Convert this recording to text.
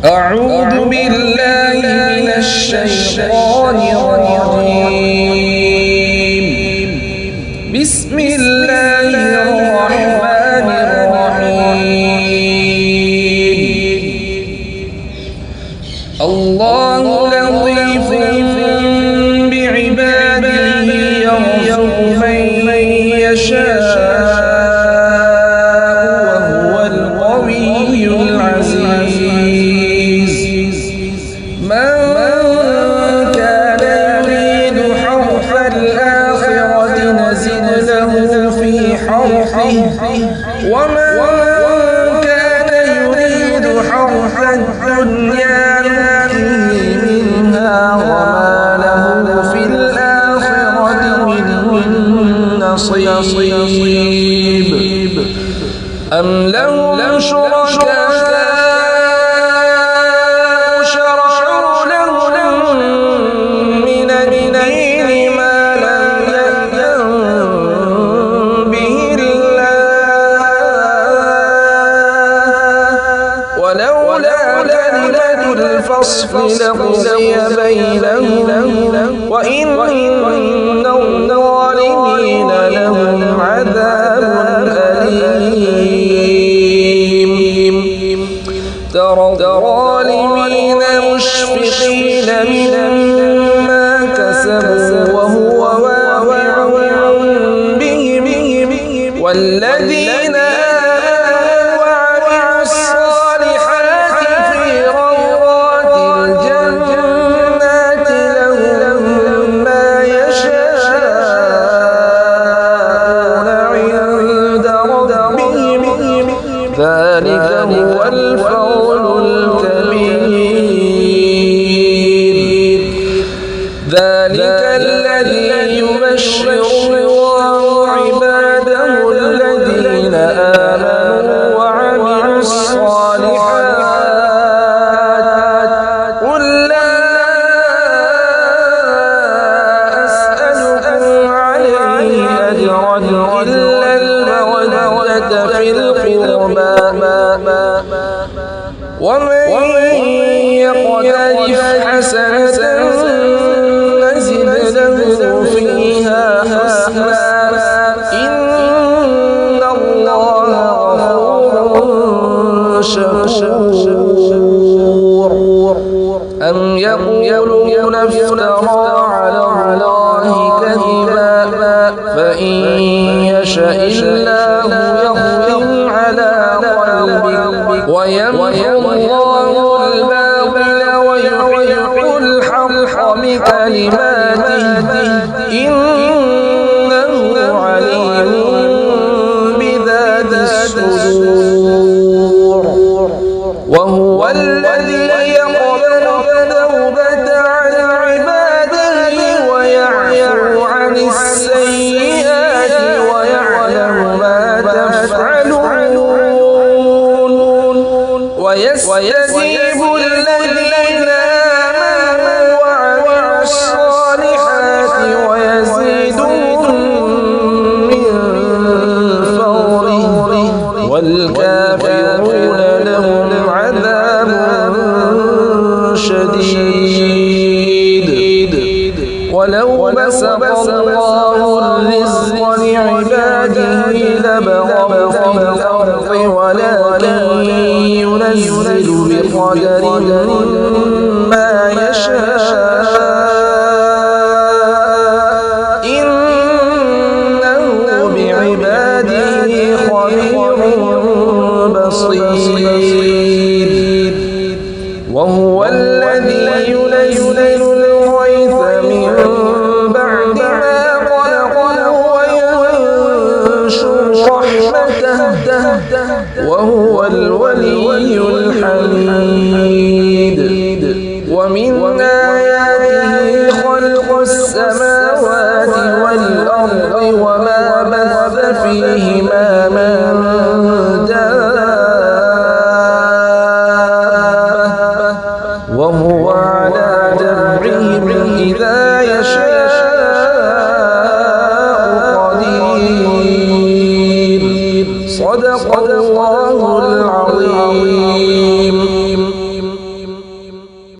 أعوذ بالله من الشيطان الرجيم. بسم الله الرحمن الرحيم. الله لطيف بعباده يرزق من يشاء وهو القوي العزيز. من كان يريد حرث الآخرة نزد له في حرثه ومن كان يريد حرث الدنيا نؤته منها وما له في الآخرة من نصيب. أم لهم شركاء شرعوا لهم من الدين ما لم يأذن به الله ولولا كلمة الفصل لقضي بينهم وإن الظالمين لهم عذاب أليم. ترى الظالمين مشفقين مما كسبوا وهو واقع بهم والذين آمنوا وعملوا الصالحات في روضات الجنات لهم ما يشاءون عند ربهم ذلك هو الفضل الكبير. ذلك الذي يبشر الله عباده الذين آمنوا وعملوا الصالحات. قل لا أسألكم عليه أجرا إلا المودة في القربى ومن يقترف حسنة نزد له فيها حسنا إن الله غفور شكور. أم يقولون افترى على الله كذبا فإن يشاء الله يختم على قلبك ويمحو الله الباطل ويحق الحق بكلماته إنه عليم بذات الصدور. وهو الذي يقبل التوبة عن عباده ويعفو عن السيئات ويعلم ما تفعلون ويستجيب الذين آمنوا وعملوا الصالحات ويزيدهم من فضله والكافرون لهم عذاب شديد. ولو بسط الله الرزق لعباده لبغوا في الأرض ولكن ينزل بقدر ما يشاء إنه بعباده خبير بصير. وهو الذي ينزل الغيث من بعد ما قنطوا وينشر رحمته وهو الولي الحميد. ومن آياته خلق السماوات والأرض وما بث فيهما من دابة وهو على جمعهم إذا يشاء قدير. صدق الله العظيم.